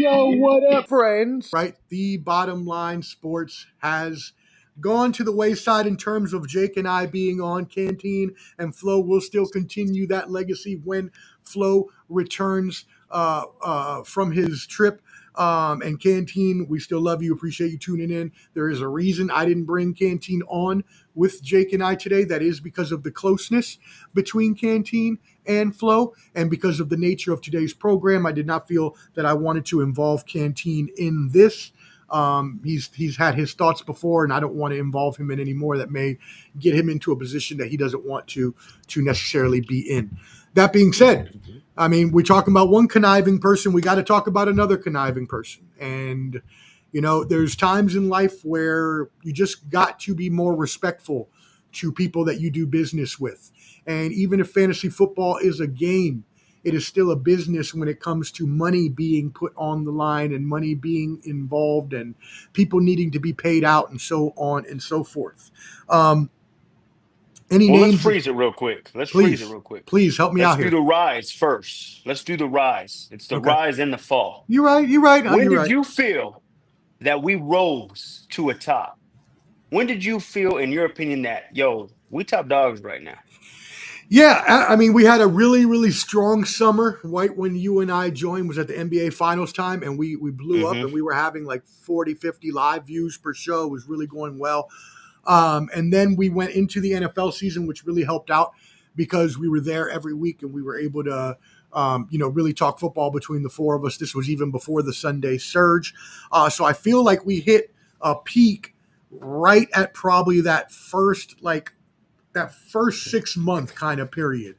Yo, what up, friends? Right, the bottom line sports has gone to the wayside in terms of Jake and I being on Canteen, and Flo will still continue that legacy when Flo returns from his trip. And Canteen, we still love you, appreciate you tuning in. There is a reason I didn't bring Canteen on with Jake and I today. That is because of the closeness between Canteen and Flo, and because of the nature of today's program, I did not feel that I wanted to involve Canteen in this. He's had his thoughts before, and I don't want to involve him in any more that may get him into a position that he doesn't want to necessarily be in. That being said, I mean, we're talking about one conniving person. We got to talk about another conniving person. And, you know, there's times in life where you just got to be more respectful to people that you do business with. And even if fantasy football is a game, it is still a business when it comes to money being put on the line and money being involved and people needing to be paid out and so on and so forth. Any Well, let's names? freeze it real quick. Please help me Let's out do here. the rise first. Let's do the rise. It's the Okay. rise in the fall. You're right. You're right. When You're did right. you feel that we rose to a top? When did you feel, in your opinion, that, yo, we top dogs right now? Yeah, I mean, we had a really, really strong summer. Right when you and I joined was at the NBA Finals time, and we blew up, Mm-hmm. and we were having like 40, 50 live views per show. It was really going well. And then we went into the NFL season, which really helped out because we were there every week, and we were able to, really talk football between the four of us. This was even before the Sunday surge. So I feel like we hit a peak right at probably that first 6 month kind of period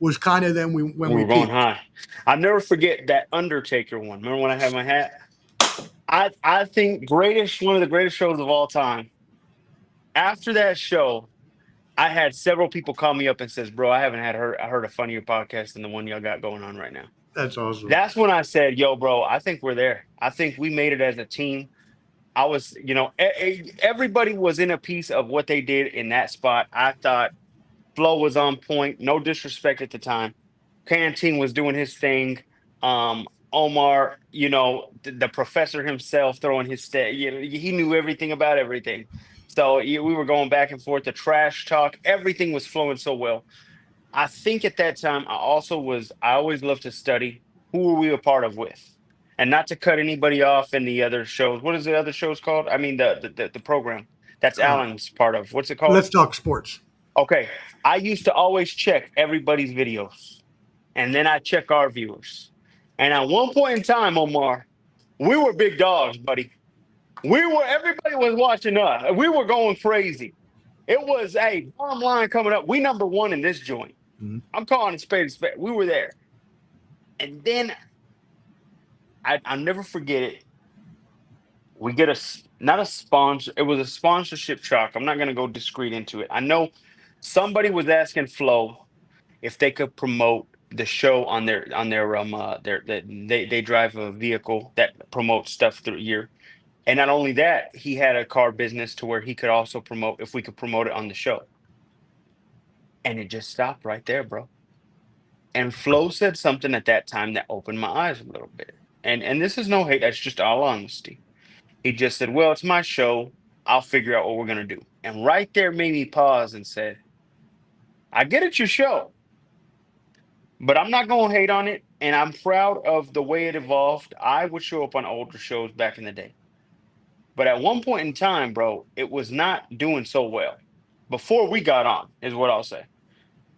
was kind of then when We we were going peaked. high. I'll never forget that Undertaker one. Remember when I had my hat? I think one of the greatest shows of all time. After that show, I had several people call me up and says, "Bro, I heard a funnier podcast than the one y'all got going on right now." That's awesome. That's when I said, "Yo, bro, I think we're there. I think we made it as a team." I was, everybody was in a piece of what they did in that spot. I thought Flo was on point. No disrespect at the time. Canteen was doing his thing. Omar, the professor himself throwing his stat. He knew everything about everything. So we were going back and forth. The trash talk, everything was flowing so well. I think at that time, I always loved to study who were we a part of with. And not to cut anybody off in the other shows. What is the other shows called? I mean, the program that's Uh, Alan's part of. What's it called? let's talk sports. Okay. I used to always check everybody's videos and then I check our viewers. And at one point in time, Omar, we were big dogs, buddy. Everybody was watching us. We were going crazy. It was a bottom line coming up. We number one in this joint. Mhm. I'm calling it spade a spade. We were there. And then I'll never forget it. We get not a sponsor. It was a sponsorship truck. I'm not going to go discreet into it. I know somebody was asking Flo if they could promote the show on they drive a vehicle that promotes stuff through year. And not only that, he had a car business to where he could also promote if we could promote it on the show. And it just stopped right there, bro. And Flo said something at that time that opened my eyes a little bit. And this is no hate, that's just all honesty. He just said, "Well, it's my show. I'll figure out what we're gonna do." And right there made me pause and said, "I get it's your show, but I'm not gonna hate on it. And I'm proud of the way it evolved. I would show up on older shows back in the day. But at one point in time, bro, it was not doing so well. Before we got on, is what I'll say.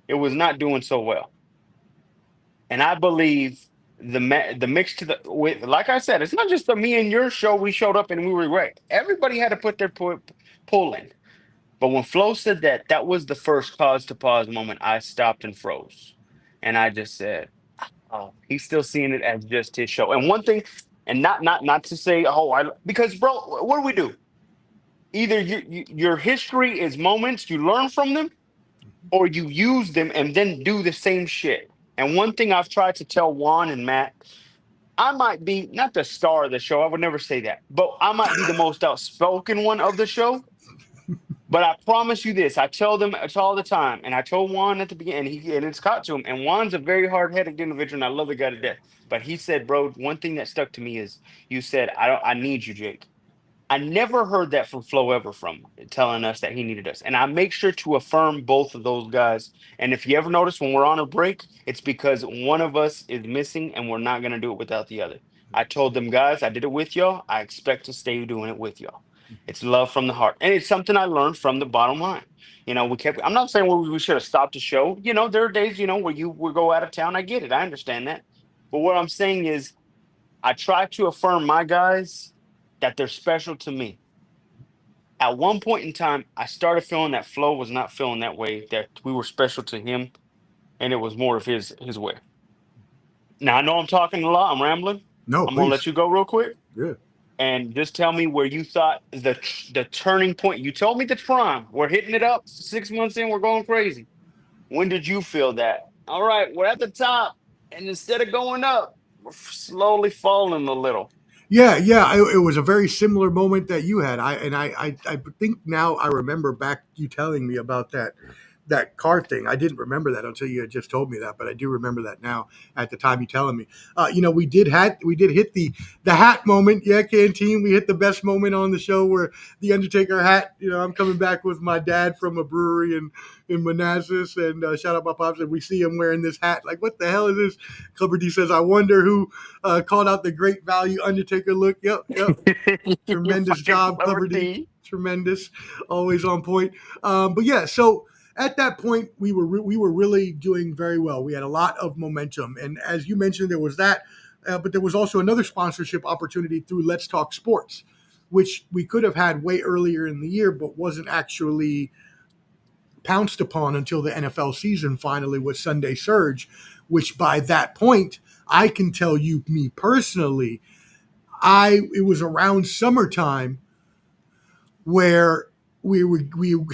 It was not doing so well. And I believe the mix to the with like I said, it's not just the me and your show. We showed up and we were great. Everybody had to put their pull in. But when Flo said that, that was the first cause to pause moment. I stopped and froze, and I just said, "Oh, he's still seeing it as just his show." And one thing, and not to say, "Oh, because bro, what do we do? Either your history is moments you learn from them, or you use them and then do the same shit." And one thing I've tried to tell Juan and Matt, I might be not the star of the show. I would never say that, but I might be the most outspoken one of the show. But I promise you this, I tell them it's all the time, and I told Juan at the beginning, and it's caught to him. And Juan's a very hard-headed individual, and I love the guy to death. But he said, "Bro, one thing that stuck to me is you said I don't. I need you, Jake." I never heard that from Flo ever from telling us that he needed us. And I make sure to affirm both of those guys. And if you ever notice when we're on a break, it's because one of us is missing and we're not going to do it without the other. I told them guys, I did it with y'all. I expect to stay doing it with y'all. It's love from the heart. And it's something I learned from the bottom line. I'm not saying we should have stopped the show. There are days, where you would go out of town. I get it. I understand that. But what I'm saying is, I try to affirm my guys that they're special to me. At one point in time, I started feeling that Flo was not feeling that way, that we were special to him, and it was more of his way. Now I know I'm talking a lot, I'm rambling. No, I'm gonna please. let you go real quick Yeah. and just tell me where you thought the turning point. You told me the prime. We're hitting it up 6 months in, we're going crazy. When did you feel that? All right, we're at the top, and instead of going up, we're slowly falling a little. Yeah, yeah, it was a very similar moment that you had. I think now I remember back you telling me about that car thing. I didn't remember that until you had just told me that, but I do remember that now. At the time you telling me, we did hit the hat moment. Yeah, Canteen, we hit the best moment on the show where the Undertaker hat. I'm coming back with my dad from a brewery in Manassas, and shout out my pops, and we see him wearing this hat. Like, what the hell is this? Clubber D says, I wonder who called out the great value Undertaker look. Yep, yep. You're Tremendous fucking job, clever, Clubber D. D. Tremendous, always on point. But yeah, so at that point we were really doing very well. We had a lot of momentum, and as you mentioned, there was that, but there was also another sponsorship opportunity through Let's Talk Sports, which we could have had way earlier in the year, but wasn't actually pounced upon until the NFL season finally with Sunday Surge, which by that point I can tell you, me personally, it was around summertime where we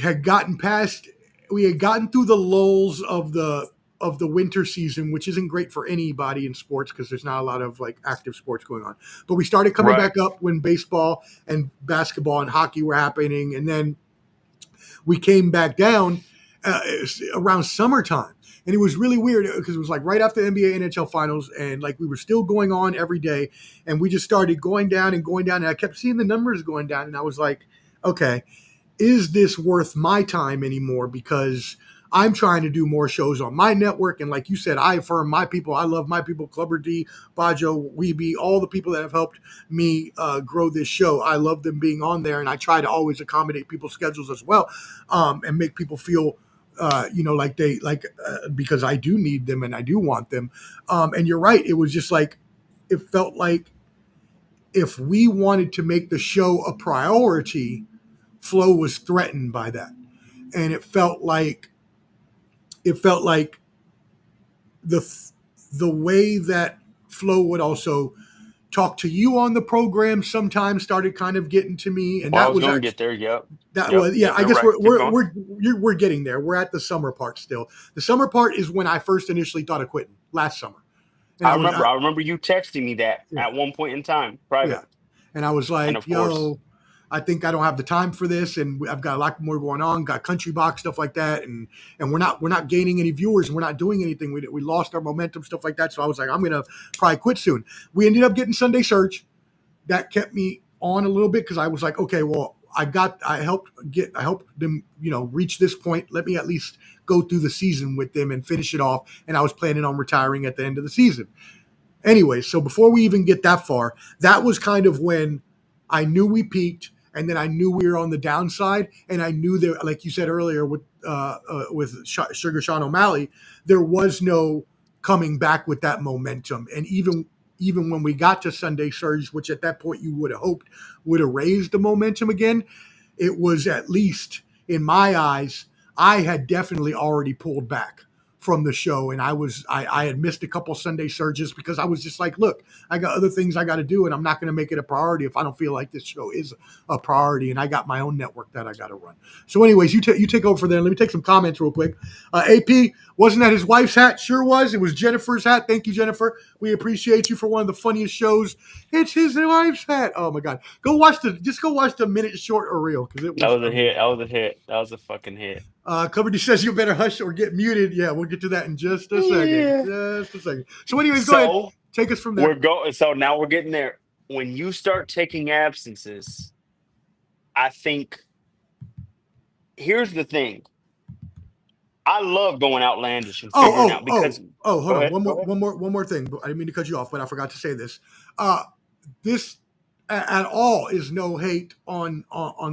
had gotten past we had gotten through the lulls of the winter season, which isn't great for anybody in sports because there's not a lot of like active sports going on. But we started coming Right. back up when baseball and basketball and hockey were happening, and then we came back down around summertime. And it was really weird because it was like right after the NBA NHL finals, and like we were still going on every day, and we just started going down and going down, and I kept seeing the numbers going down, and I was like, okay, is this worth my time anymore? Because I'm trying to do more shows on my network. And like you said, I affirm my people. I love my people, Clubber D, Bajo, Weeby, all the people that have helped me grow this show. I love them being on there. And I try to always accommodate people's schedules as well, and make people feel, like because I do need them and I do want them. And you're right. It was just like, it felt like if we wanted to make the show a priority, Flo was threatened by that, and it felt like the the way that Flo would also talk to you on the program sometimes started kind of getting to me, and Well, I that was was going to actually get there. Yep. that Yep. was, yeah. Yep. I You're guess right. Keep going. we're getting there. We're at the summer part still. The summer part is when I first initially thought of quitting last summer, and I remember. I remember you texting me that yeah, at one point in time, yeah. private, And I was and like, of course, yo, I think I don't have the time for this, and I've got a lot more going on. Got country box stuff like that, and we're not gaining any viewers, and we're not doing anything. We lost our momentum, stuff like that. So I was like, I'm gonna probably quit soon. We ended up getting Sunday Surge. That kept me on a little bit because I was like, okay, well, I helped them, reach this point. Let me at least go through the season with them and finish it off. And I was planning on retiring at the end of the season. Anyway, so before we even get that far, that was kind of when I knew we peaked, and then I knew we were on the downside, and I knew that, like you said earlier, with Sugar Sean O'Malley, there was no coming back with that momentum, and even when we got to Sunday Surge, which at that point you would have hoped would have raised the momentum again, it was, at least in my eyes, I had definitely already pulled back from the show, and I had missed a couple Sunday surges because I was just like, look, I got other things I got to do, and I'm not going to make it a priority if I don't feel like this show is a priority, and I got my own network that I got to run. So, anyways, you take over for there. Let me take some comments real quick. AP, wasn't that his wife's hat? Sure was. It was Jennifer's hat. Thank you, Jennifer. We appreciate you for one of the funniest shows. It's his wife's hat. Oh my God, go watch the minute short or reel because it That was was a hit. amazing. That was a hit. That was a fucking hit. Coverdie says you better hush or get muted. Yeah, we'll get to that in just a second. Yeah. Just a second. So, anyways, go ahead. So Take us from we're there. going. So now we're getting there. When you start taking absences, I think here's the thing. I love going outlandish and Oh, figuring oh, out oh, because oh, hold go on. ahead, go ahead. One more thing. I didn't mean to cut you off, but I forgot to say this. This at all is no hate on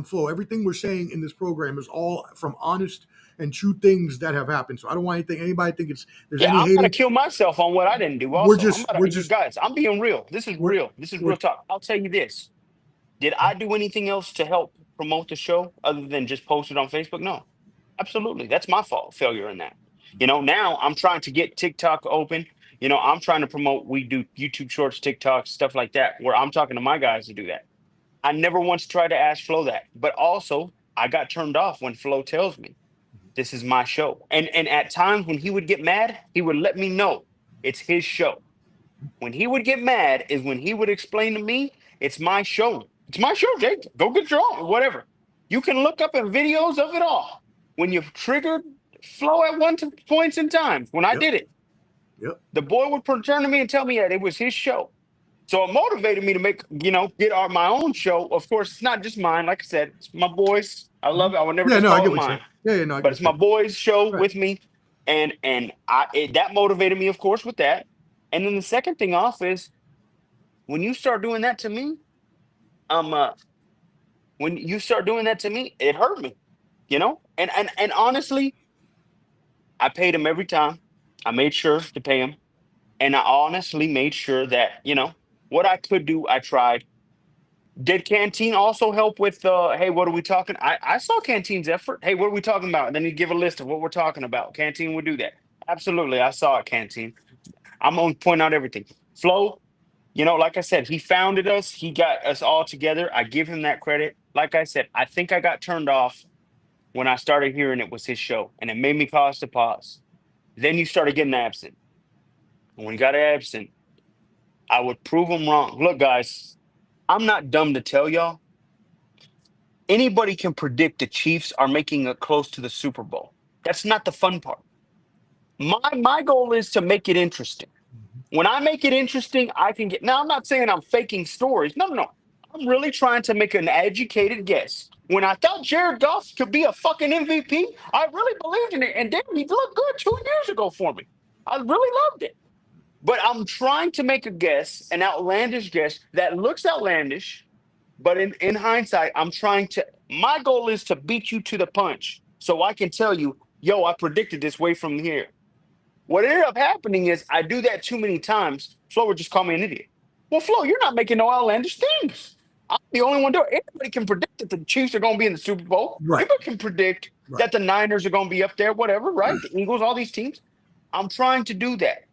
Flo. Everything we're saying in this program is all from honest and true things that have happened. So I don't want anybody think there's Yeah, any I'm gonna hating. kill myself on what I didn't do. We're Also, just we're you just guys. I'm being real. This is we're real. This is we're real talk. I'll tell you this. Did I do anything else to help promote the show other than just post it on Facebook? No, absolutely. That's my fault, failure in that. Now I'm trying to get TikTok open. I'm trying to promote. We do YouTube Shorts, TikTok, stuff like that, where I'm talking to my guys to do that. I never once tried to ask Flo that, but also I got turned off when Flo tells me this is my show, and at times when he would get mad, he would let me know it's his show. When he would get mad is when he would explain to me, it's my show. It's my show, Jake. Go get your own, whatever. You can look up in videos of it all. When you've triggered Flow at points in time, when I yep, did it, yep. the boy would turn to me and tell me that it was his show. So it motivated me to get my own show. Of course, it's not just mine. Like I said, it's my boys. I love Mhm. it. I would never Yeah, just no, I call get it what you're mine, saying. Yeah, no, I get but what it's my you're saying. boys' show Right. with me, and that motivated me, of course, with that. And then the second thing off is when you start doing that to me, um, uh, when you start doing that to me, it hurt me, and honestly, I paid him every time. I made sure to pay him, and I honestly made sure that what I could do, I tried. Did Canteen also help with hey, what are we talking? I saw Canteen's effort. Hey, what are we talking about? And then you give a list of what we're talking about. Canteen would do that. Absolutely. I saw it, Canteen. I'm gonna point out everything. Flo, like I said, he founded us, he got us all together. I give him that credit. Like I said, I think I got turned off when I started hearing it was his show, and it made me pause to pause. Then you started getting absent. And when you got absent, I would prove him wrong. Look, guys, I'm not dumb to tell y'all anybody can predict the Chiefs are making it close to the Super Bowl. That's not the fun part. My goal is to make it interesting. When I make it interesting, I can get. Now, I'm not saying I'm faking stories. No, no, no. I'm really trying to make an educated guess. When I thought Jared Goff could be a fucking MVP, I really believed in it. And then he looked good 2 years ago for me. I really loved it. But I'm trying to make a guess, an outlandish guess that looks outlandish, but in hindsight, my goal is to beat you to the punch so I can tell you, yo, I predicted this way from here. What ended up happening is I do that too many times. Flo would just call me an idiot. Well, Flo, you're not making no outlandish things. I'm the only one doing it. Anybody can predict that the Chiefs are going to be in the Super Bowl. Right. Anybody can predict Right. that the Niners are going to be up there, whatever, right? The Eagles, all these teams. I'm trying to do that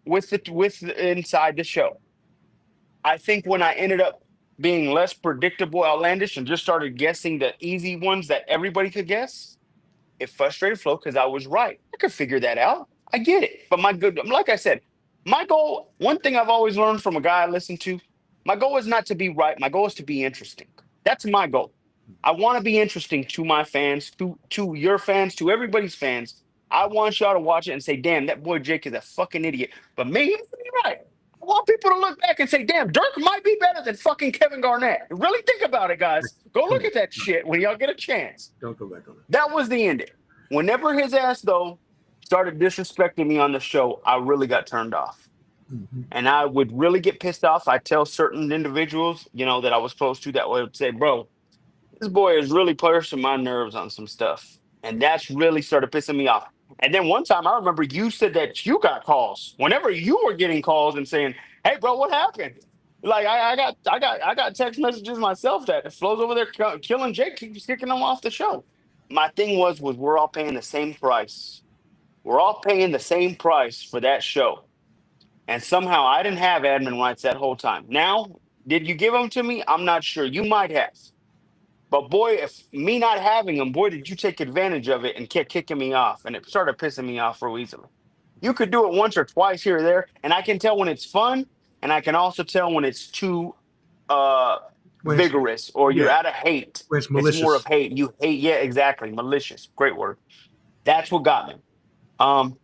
inside the show. I think when I ended up being less predictable, outlandish, and just started guessing the easy ones that everybody could guess, it frustrated Flo because I was right. I could figure that out. I get it. But like I said, my goal, one thing I've always learned from a guy I listen to, my goal is not to be right. My goal is to be interesting. That's my goal. I want to be interesting to my fans, to your fans, to everybody's fans. I want y'all to watch it and say, damn, that boy Jake is a fucking idiot. But maybe he's right. I want people to look back and say, damn, Dirk might be better than fucking Kevin Garnett. Really think about it, guys. Go Come look on. at that No, shit when y'all get a chance. don't go back on it. That was the ending. Whenever his ass though started disrespecting me on the show, I really got turned off. Mm-hmm. And I would really get pissed off. I tell certain individuals, that I was close to that would say, bro, this boy is really pushing my nerves on some stuff. And that's really started pissing me off. And then one time I remember you said that you got calls. Whenever you were getting calls and saying, hey bro, what happened? Like I got text messages myself that Flo's over there killing Jake, keeps kicking him off the show. My thing was we're all paying the same price. We're all paying the same price for that show. And somehow I didn't have admin rights that whole time. Now, did you give them to me? I'm not sure. You might have. But boy, if me not having them, boy, did you take advantage of it and kept kicking me off. And it started pissing me off real easily. You could do it once or twice here or there. And I can tell when it's fun. And I can also tell when it's too uh When it's vigorous or you're yeah, out of hate. when it's It's more of malicious. hate. You hate, yeah, exactly. Malicious. Great word. That's what got me. Um,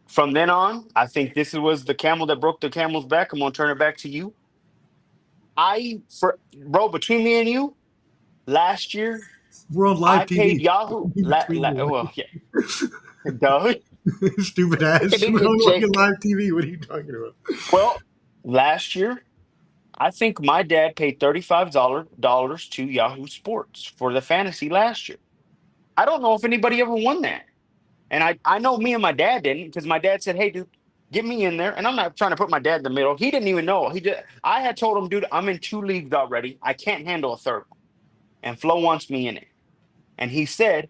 from then on, I think this was the camel that broke the camel's back. I'm gonna turn it back to you. For bro, between me and you, last year We're on I live paid TV. Yahoo. Between you Well, yeah, duh. and stupid ass. We're on fucking Jake. live TV. What are you talking about? Well, last year I think my dad paid $35 to Yahoo Sports for the fantasy last year. I don't know if anybody ever won that. And I know me and my dad didn't because my dad said, "Hey, dude, get me in there." And I'm not trying to put my dad in the middle. He didn't even know. I had told him, "Dude, I'm in two leagues already. I can't handle a third one." And Flo wants me in it. And he said,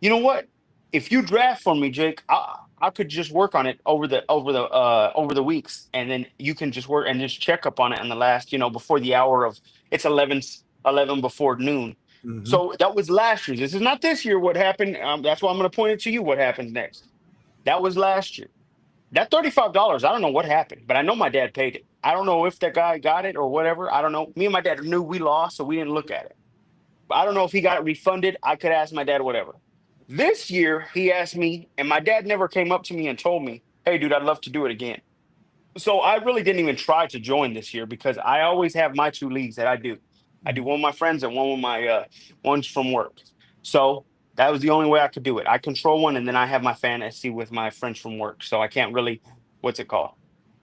"You know what? If you draft for me, Jake, I could just work on it over the weeks, and then you can just work and just check up on it in the last, before the hour of it's 11 before noon." Mm-hmm. So that was last year. This is not this year. What happened? That's why I'm going to point it to you. What happens next? That was last year. That $35, I don't know what happened, but I know my dad paid it. I don't know if that guy got it or whatever. I don't know. Me and my dad knew we lost, so we didn't look at it. I don't know if he got it refunded. I could ask my dad, whatever. This year, he asked me, and my dad never came up to me and told me, "Hey, dude, I'd love to do it again." So I really didn't even try to join this year because I always have my two leagues that I do. I do one with my friends and one with my ones from work. So that was the only way I could do it. I control one, and then I have my fantasy with my friends from work. So I can't really, what's it called?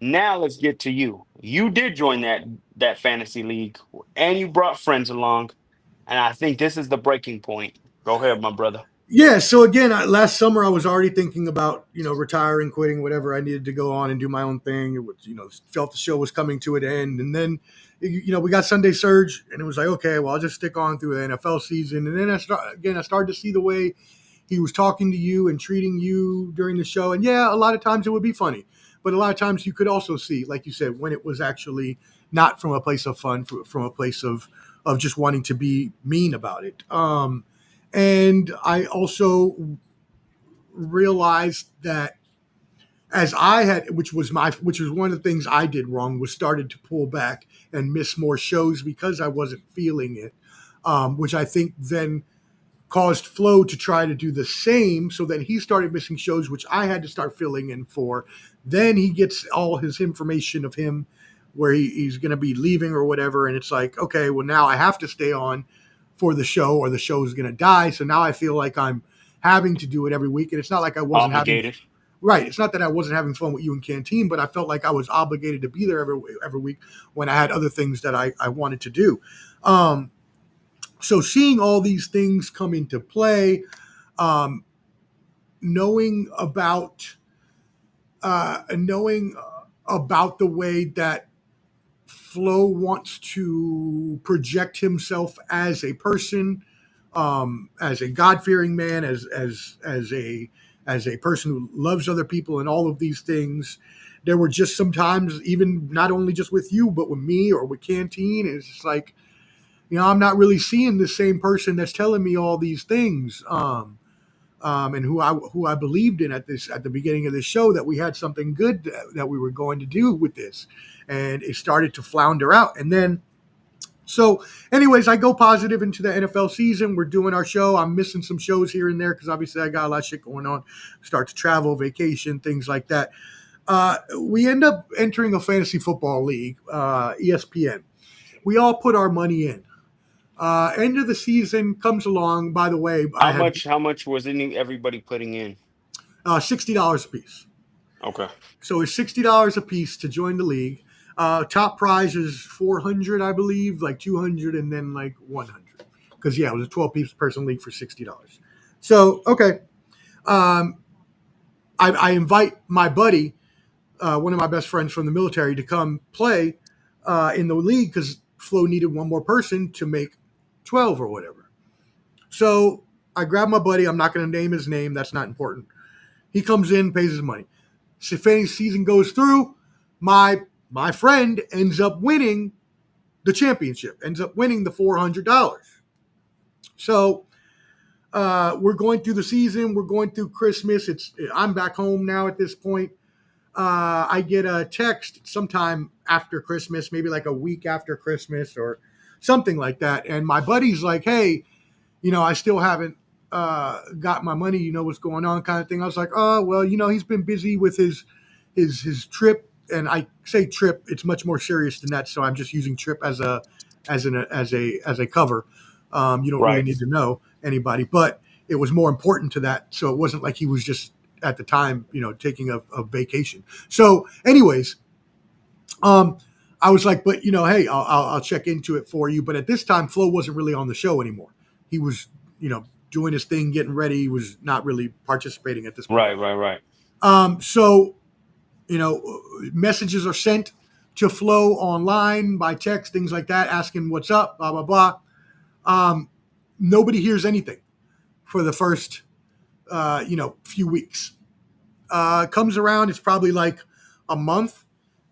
Now let's get to you. You did join that fantasy league, and you brought friends along. And I think this is the breaking point. Go ahead, my brother. Yeah. So again, last summer I was already thinking about retiring, quitting, whatever. I needed to go on and do my own thing. It was felt the show was coming to an end, and then we got Sunday Surge, and it was like, okay, well, I'll just stick on through the NFL season. And then I started to see the way he was talking to you and treating you during the show. And yeah, a lot of times it would be funny, but a lot of times you could also see, like you said, when it was actually not from a place of fun, from a place of just wanting to be mean about it. And I also realized that as I had, which was one of the things I did wrong, was started to pull back and miss more shows because I wasn't feeling it, which I think then caused Flo to try to do the same. So then he started missing shows, which I had to start filling in for. Then he gets all his information of him where he's going to be leaving or whatever. And it's like, okay, well, now I have to stay on for the show or the show is going to die. So now I feel like I'm having to do it every week. And it's not like I wasn't having Obligated. right. It's not that I wasn't having fun with you in Canteen, but I felt like I was obligated to be there every week when I had other things that I wanted to do. Um, so seeing all these things come into play, um, knowing about knowing about the way that Flo wants to project himself as a person, as a God fearing man, as a person who loves other people, and all of these things. There were just sometimes, even not only just with you, but with me or with Canteen, it's just like, I'm not really seeing the same person that's telling me all these things. And who I believed in at the beginning of the show, that we had something good that we were going to do with this, and it started to flounder out. And then, so, anyways, I go positive into the NFL season. We're doing our show. I'm missing some shows here and there because obviously I got a lot of shit going on. Start to travel, vacation, things like that. We end up entering a fantasy football league, ESPN. We all put our money in. End of the season comes along. By the way, I How had much? How much was everybody putting in? $60 a piece. Okay. So it's $60 a piece to join the league. Top prize is 400, I believe, like 200, and then like 100. Because yeah, it was a 12 piece person league for $60. So okay, um, I invite my buddy, one of my best friends from the military, to come play in the league because Flo needed one more person to make 12 or whatever. So I grab my buddy. I'm not going to name his name. That's not important. He comes in, pays his money. So fantasy season goes through. My friend ends up winning the championship, ends up winning the $400. So we're going through the season. We're going through Christmas. I'm back home now at this point. I get a text sometime after Christmas, maybe like a week after Christmas or something like that. And my buddy's like, hey, I still haven't got my money. You know what's going on, kind of thing. I was like, oh, well, he's been busy with his trip. And I say trip, it's much more serious than that. So I'm just using trip as a cover. You don't really Right. need to know anybody, but it was more important to that. So it wasn't like he was just at the time, taking a vacation. So, anyways, I was like, but hey, I'll check into it for you. But at this time, Flo wasn't really on the show anymore. He was, doing his thing, getting ready. He was not really participating at this point. Right. Right. Right. So, messages are sent to Flo online by text, things like that, asking what's up, blah blah blah. Nobody hears anything for the first, few weeks. Comes around, it's probably like a month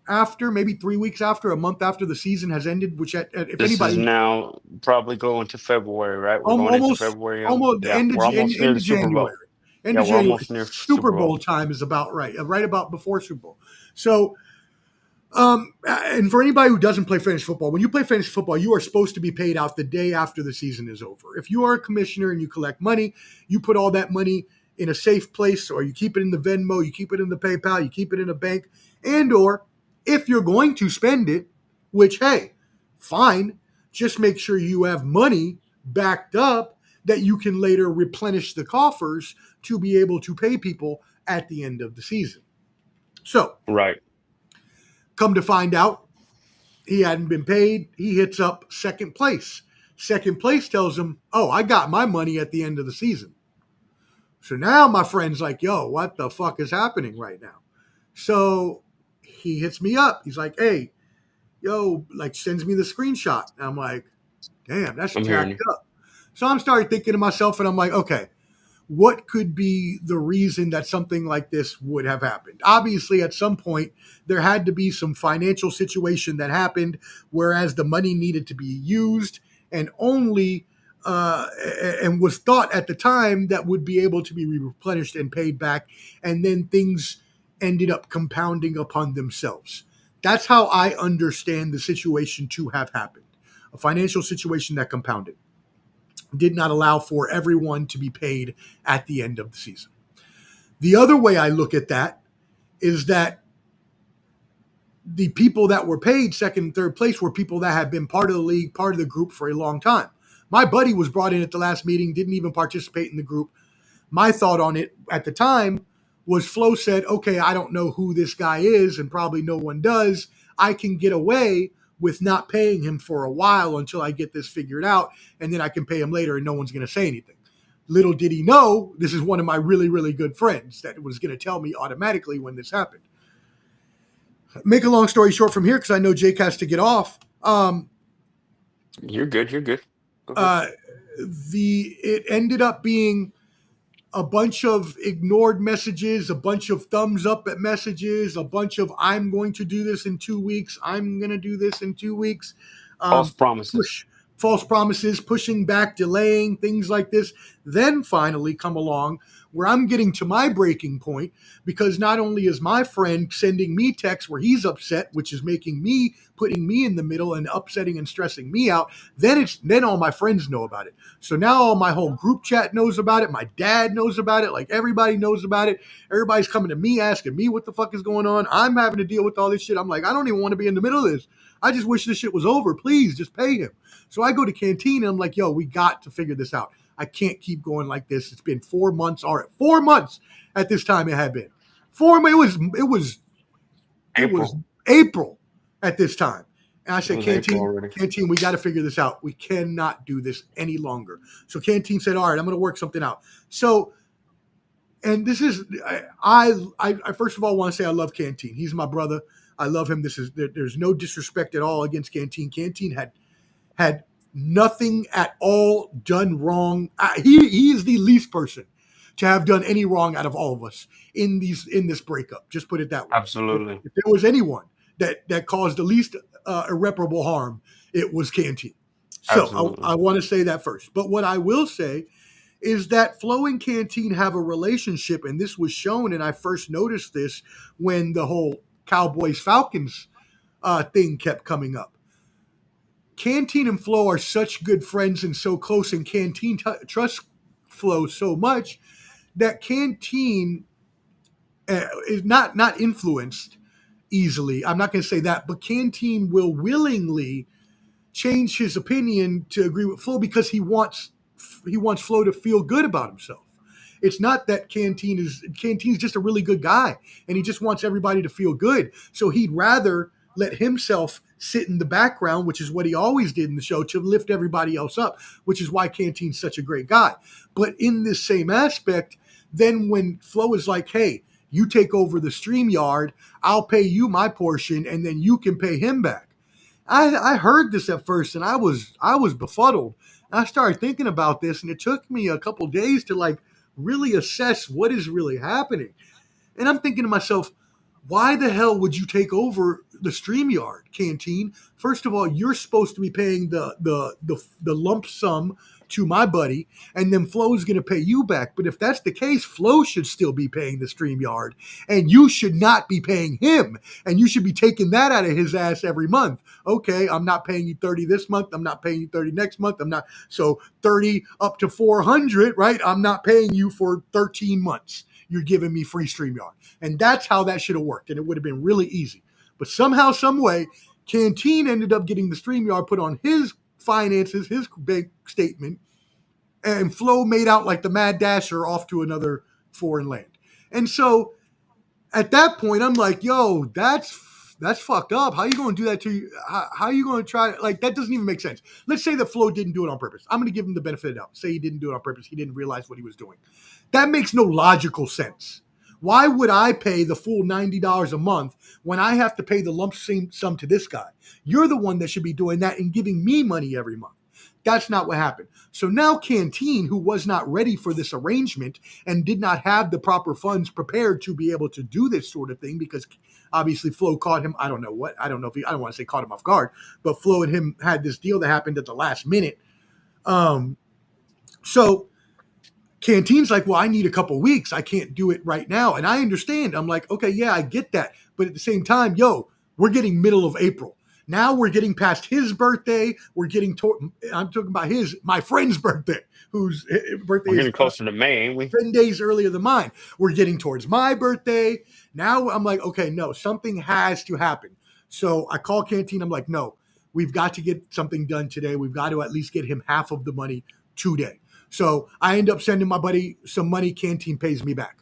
after, maybe 3 weeks after, a month after the season has ended. Which, if This is anybody, now probably going to February, right? We're going into almost, February. almost the Yeah, we're almost near end the of Super January, Bowl. Yeah, we're almost near Super Super Bowl. Bowl time is about right about before Super Bowl. So, and for anybody who doesn't play fantasy football, when you play fantasy football, you are supposed to be paid out the day after the season is over. If you are a commissioner and you collect money, you put all that money in a safe place, or you keep it in the Venmo, you keep it in the PayPal, you keep it in a bank, and or if you're going to spend it, which, hey, fine, just make sure you have money backed up that you can later replenish the coffers to be able to pay people at the end of the season. So, Right. come to find out, he hadn't been paid. He hits up second place. Second place tells him, oh, I got my money at the end of the season. So now my friend's like, yo, what the fuck is happening right now? So he hits me up. He's like, hey, yo, like sends me the screenshot. And I'm like, damn, that's I'm hearing jacked you. up. So I'm started thinking to myself, and I'm like, okay, what could be the reason that something like this would have happened? Obviously, at some point, there had to be some financial situation that happened, whereas the money needed to be used and only and was thought at the time that would be able to be replenished and paid back, and then things ended up compounding upon themselves. That's how I understand the situation to have happened. A financial situation that compounded did not allow for everyone to be paid at the end of the season. The other way I look at that is that the people that were paid second and third place were people that had been part of the league, part of the group for a long time. My buddy was brought in at the last meeting, didn't even participate in the group. My thought on it at the time was Flo said, okay, I don't know who this guy is, and probably no one does. I can get away with not paying him for a while until I get this figured out, and then I can pay him later and no one's going to say anything. Little did he know, this is one of my really, really good friends that was going to tell me automatically when this happened. Make a long story short from here, because I know Jake has to get off. You're good. You're good. Go ahead. Uh, it ended up being a bunch of ignored messages, a bunch of thumbs up at messages, a bunch of I'm going to do this in 2 weeks, I'm going to do this in 2 weeks. False promises. Push false promises, pushing back, delaying, things like this. Then finally come along where I'm getting to my breaking point, because not only is my friend sending me texts where he's upset, which is putting me in the middle and upsetting and stressing me out, then all my friends know about it. So now all my whole group chat knows about it. My dad knows about it. Like, everybody knows about it. Everybody's coming to me asking me what the fuck is going on. I'm having to deal with all this shit. I'm like, I don't even want to be in the middle of this. I just wish this shit was over. Please just pay him. So I go to Canteen and I'm like, yo, we got to figure this out. I can't keep going like this. It's been 4 months. All right, 4 months at this time it had been. It was April. April at this time. And I It said, was April Canteen, already. Canteen, we got to figure this out. We cannot do this any longer. So Canteen said, all right, I'm going to work something out. So, and this is, I first of all want to say I love Canteen. He's my brother. I love him. There's no disrespect at all against Canteen. Canteen had nothing at all done wrong. He is the least person to have done any wrong out of all of us in this breakup. Just put it that way. Absolutely. If there was anyone that caused the least irreparable harm, it was Canteen. So Absolutely. I want to say that first. But what I will say is that Flo and Canteen have a relationship, and this was shown, and I first noticed this when the whole Cowboys Falcons thing kept coming up. Canteen and Flo are such good friends and so close, and Canteen trusts Flo so much that Canteen is not influenced easily. I'm not going to say that, but Canteen will willingly change his opinion to agree with Flo because he wants Flo to feel good about himself. It's not that Canteen's just a really good guy and he just wants everybody to feel good. So he'd rather let himself sit in the background, which is what he always did in the show, to lift everybody else up, which is why Canteen's such a great guy. But in this same aspect, then when Flo is like, hey, you take over the StreamYard, I'll pay you my portion, and then you can pay him back. I heard this at first and I was befuddled. I started thinking about this and it took me a couple days to like really assess what is really happening. And I'm thinking to myself, why the hell would you take over the StreamYard, Canteen? First of all, you're supposed to be paying the lump sum to my buddy, and then Flo's going to pay you back. But if that's the case, Flo should still be paying the StreamYard, and you should not be paying him, and you should be taking that out of his ass every month. Okay, I'm not paying you 30 this month. I'm not paying you 30 next month. I'm not. So 30 up to 400, right? I'm not paying you for 13 months. You're giving me free StreamYard. And that's how that should have worked. And it would have been really easy. But somehow, some way, Canteen ended up getting the StreamYard put on his finances, his bank statement, and Flo made out like the Mad Dasher off to another foreign land. And so at that point, I'm like, yo, that's fucked up. How you going to do that to you? How you going to try? Like, that doesn't even make sense. Let's say that Flo didn't do it on purpose. I'm going to give him the benefit of the doubt. Say he didn't do it on purpose. He didn't realize what he was doing. That makes no logical sense. Why would I pay the full $90 a month when I have to pay the lump sum to this guy? You're the one that should be doing that and giving me money every month. That's not what happened. So now Canteen, who was not ready for this arrangement and did not have the proper funds prepared to be able to do this sort of thing, because obviously Flo caught him. I don't know if I don't want to say caught him off guard, but Flo and him had this deal that happened at the last minute. So Canteen's like, well, I need a couple weeks. I can't do it right now. And I understand. I'm like, okay, yeah, I get that. But at the same time, yo, we're getting middle of April. Now we're getting past his birthday. I'm talking about my friend's birthday, whose birthday We're is getting closer to May, ain't we? 10 days earlier than mine. We're getting towards my birthday. Now I'm like, okay, no, something has to happen. So I call Canteen. I'm like, no, we've got to get something done today. We've got to at least get him half of the money today. So I end up sending my buddy some money. Canteen pays me back.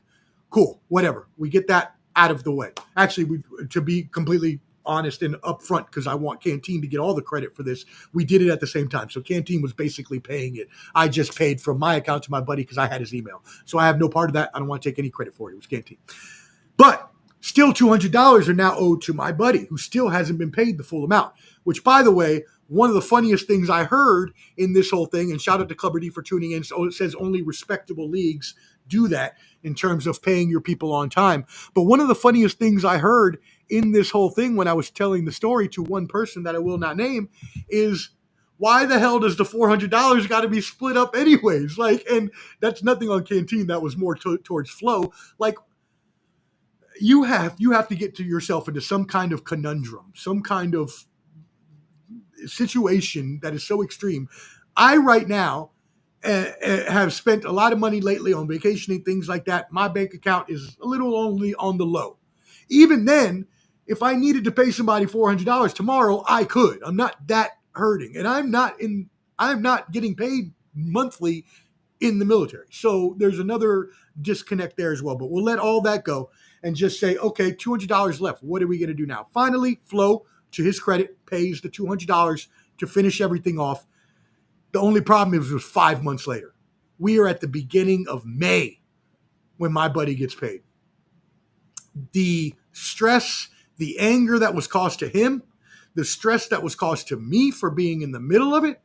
Cool, whatever. We get that out of the way. Actually, to be completely honest and upfront, because I want Canteen to get all the credit for this, we did it at the same time. So Canteen was basically paying it. I just paid from my account to my buddy because I had his email. So I have no part of that. I don't want to take any credit for it. It was Canteen. But still $200 are now owed to my buddy, who still hasn't been paid the full amount, which, by the way, one of the funniest things I heard in this whole thing, and shout out to Clubber D for tuning in. So it says only respectable leagues do that in terms of paying your people on time. But one of the funniest things I heard in this whole thing when I was telling the story to one person that I will not name is, why the hell does the $400 got to be split up anyways? Like, and that's nothing on Canteen. That was more towards Flo. Like, you have to get to yourself into some kind of conundrum, some kind of situation that is so extreme. I right now have spent a lot of money lately on vacationing, things like that. My bank account is a little only on the low. Even then, if I needed to pay somebody $400 tomorrow, I could. I'm not that hurting, and I'm not getting paid monthly in the military. So there's another disconnect there as well. But we'll let all that go and just say, okay, $200 left. What are we going to do now? Finally, Flo, to his credit, pays the $200 to finish everything off. The only problem is it was 5 months later. We are at the beginning of May when my buddy gets paid. The stress, the anger that was caused to him, the stress that was caused to me for being in the middle of it,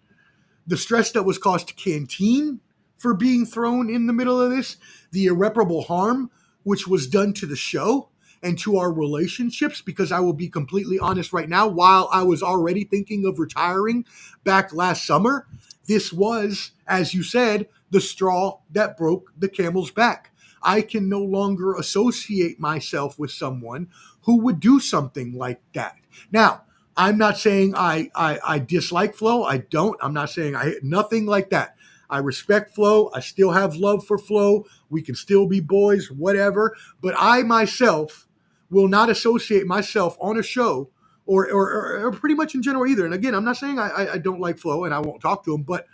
the stress that was caused to Canteen for being thrown in the middle of this, the irreparable harm which was done to the show and to our relationships. Because I will be completely honest right now, while I was already thinking of retiring back last summer, this was, as you said, the straw that broke the camel's back. I can no longer associate myself with someone who would do something like that. Now, I'm not saying I dislike Flo. I don't. I'm not saying nothing like that. I respect Flo. I still have love for Flo. We can still be boys, whatever. But I myself will not associate myself on a show or pretty much in general either. And again, I'm not saying I don't like Flo and I won't talk to him, but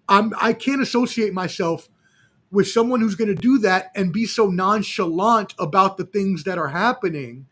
I can't associate myself with someone who's going to do that and be so nonchalant about the things that are happening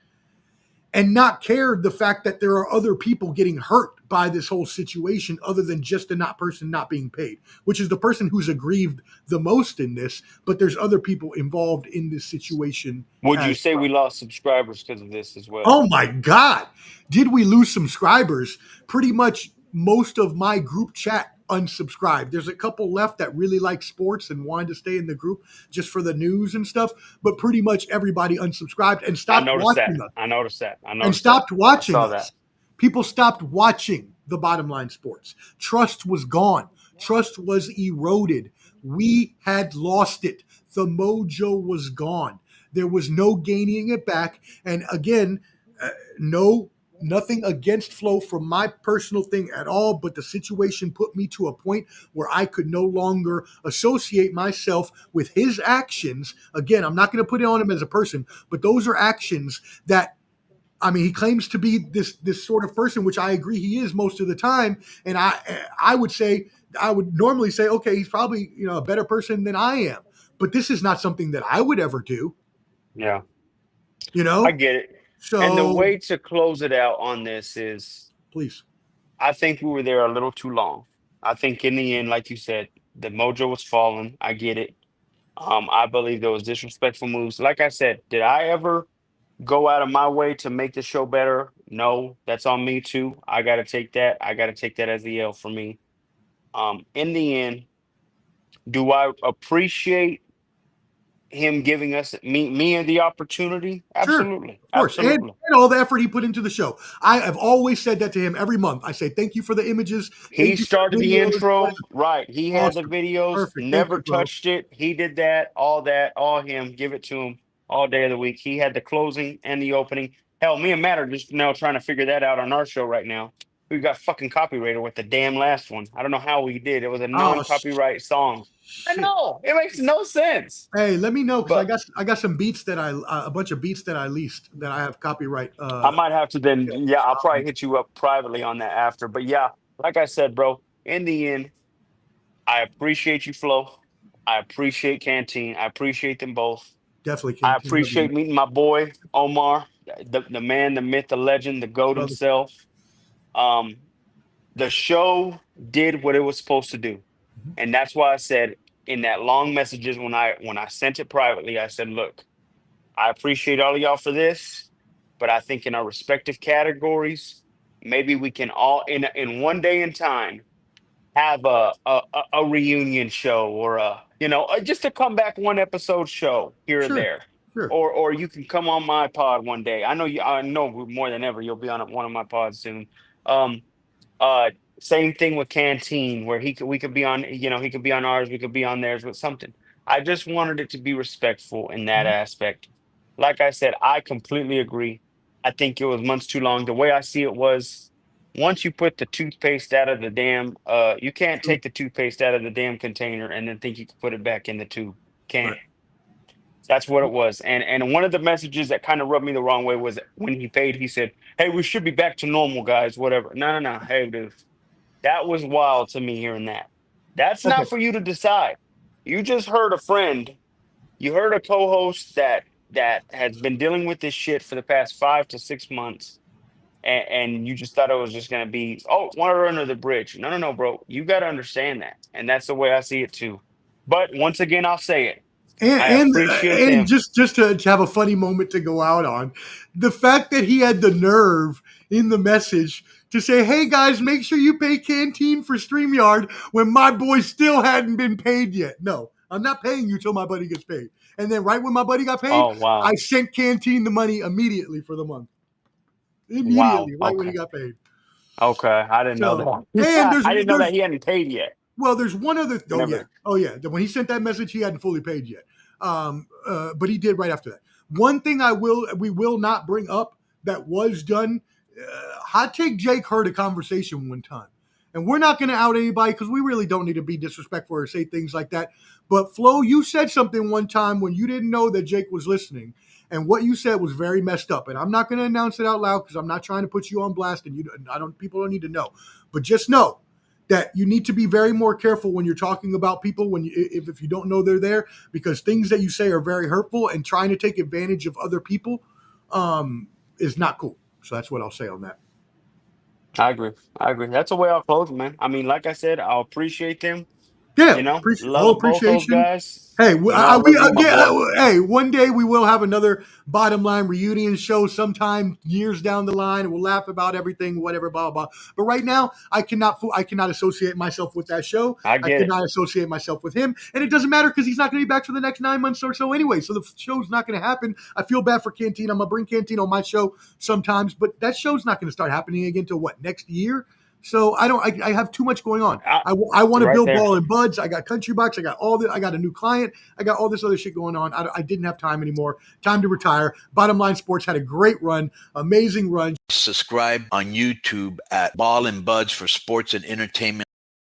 and not care the fact that there are other people getting hurt by this whole situation other than just the not person not being paid, which is the person who's aggrieved the most in this. But there's other people involved in this situation Would you as say well. we lost subscribers because of this as well? Oh my God. Did we lose subscribers? Pretty much most of my group chat unsubscribed. There's a couple left that really like sports and wanted to stay in the group just for the news and stuff, but pretty much everybody unsubscribed and I stopped noticed that. watching us I noticed that. I and noticed that. stopped I watching saw that. us. People stopped watching the bottom line sports. Trust was gone. Trust was eroded. We had lost it. The mojo was gone. There was no gaining it back. And again, no, nothing against Flo from my personal thing at all, but the situation put me to a point where I could no longer associate myself with his actions. Again, I'm not going to put it on him as a person, but those are actions that, I mean, he claims to be this sort of person, which I agree he is most of the time. And I would say, I would normally say, okay, he's probably, a better person than I am. But this is not something that I would ever do, Yeah, you I know? get it. And the So way to close it out on this is please. I think we were there a little too long. I think in the end, like you said, the mojo was falling. I get it. I believe there was disrespectful moves. Like I said, did I ever go out of my way to make the show better? No, that's on me too. I gotta take that. I gotta take that as the L for me. In the end, do I appreciate him giving us me the opportunity? Sure, Absolutely. of course. Absolutely. And all the effort he put into the show. I have always said that to him every month. I say, thank you for the images. He Thank you for started the the videos. intro, right. He had the Awesome. videos, Perfect. Thank never you, bro. touched it. He did that, all him. Give it to him all day of the week. He had the closing and the opening. Hell, me and Matt are just now trying to figure that out on our show right now. We got fucking copyrighted with the damn last one. I don't know how we did. It was a Oh, non-copyright song. I shit. know. It makes no sense. Hey, let me know because But I got some beats that a bunch of beats that I leased that I have copyright. I might have to then, Yeah, yeah, I'll probably hit you up privately on that after. But yeah, like I said, bro, in the end, I appreciate you, Flo. I appreciate Canteen. I appreciate them both. definitely I can't. Love you, appreciate meeting my boy Omar, the man, the myth, the legend, the goat brother. himself. Um, the show did what it was supposed to do, Mhm. and that's why I said in that long messages when I sent it privately, I said, "Look, I appreciate all of y'all for this, but I think in our respective categories, maybe we can all in one day in time have a reunion show or just a comeback one episode show here or Sure, there, sure. or you can come on my pod one day. I know more than ever you'll be on one of my pods soon. um uh, Same thing with Canteen, where we could be on, he could be on ours, we could be on theirs with something. I just wanted it to be respectful in that Mhm. aspect. Like I said, I completely agree. I think it was months too long. The way I see it was, once you put the toothpaste out of the damn, you can't True. take the toothpaste out of the damn container and then think you can put it back in the tube. Can't. Right. That's what it was. And one of the messages that kind of rubbed me the wrong way was when he paid, he said, "Hey, we should be back to normal, guys, whatever." No, no, no. Hey, dude, that was wild to me hearing that. That's Okay. not for you to decide. You just heard a friend, you heard a co-host that has been dealing with this shit for the past 5 to 6 months, and you just thought it was just gonna be, oh, water under the bridge. No, no, no, bro. You gotta understand that. And that's the way I see it too. But once again, I'll say it. And I and, appreciate and them. just to have a funny moment to go out on, the fact that he had the nerve in the message to say, hey guys, make sure you pay Canteen for StreamYard when my boy still hadn't been paid yet. No, I'm not paying you till my buddy gets paid. And then right when my buddy got paid, Oh wow. I sent Canteen the money immediately for the month. Wow. Immediately, right when he Okay. got paid. Okay. I didn't know So, and that. I didn't know that he hadn't paid yet. well, there's one other. Whenever. Oh yeah. When he sent that message, he hadn't fully paid yet. But he did right after that. One thing we will not bring up that was done. Hot Take Jake heard a conversation one time, and we're not going to out anybody because we really don't need to be disrespectful or say things like that. But Flo, you said something one time when you didn't know that Jake was listening, and what you said was very messed up. And I'm not going to announce it out loud because I'm not trying to put you on blast, and people don't need to know. But just know that you need to be very more careful when you're talking about people if you don't know they're there, because things that you say are very hurtful, and trying to take advantage of other people is not cool. So that's what I'll say on that. I agree. That's the way I'll close, man. I mean, like I said, I'll appreciate them. Yeah, all Love both those appreciation. guys. Hey, I love you, my boy. hey, one day we will have another Bottom Line reunion show sometime years down the line, and we'll laugh about everything, whatever, blah blah. But right now, I cannot associate myself with that show. I I get it. cannot associate myself with him, and it doesn't matter because he's not going to be back for the next 9 months or so anyway. So the show's not going to happen. I feel bad for Canteen. I'm gonna bring Canteen on my show sometimes, but that show's not going to start happening again till what, next year? So I have too much going on. I want to Right build there. Ball and Buds. I got Country Box. I got I got a new client. I got all this other shit going on. I didn't have time anymore. Time to retire. Bottom Line Sports had a great run, amazing run. Subscribe on YouTube at Ball and Buds for sports and entertainment.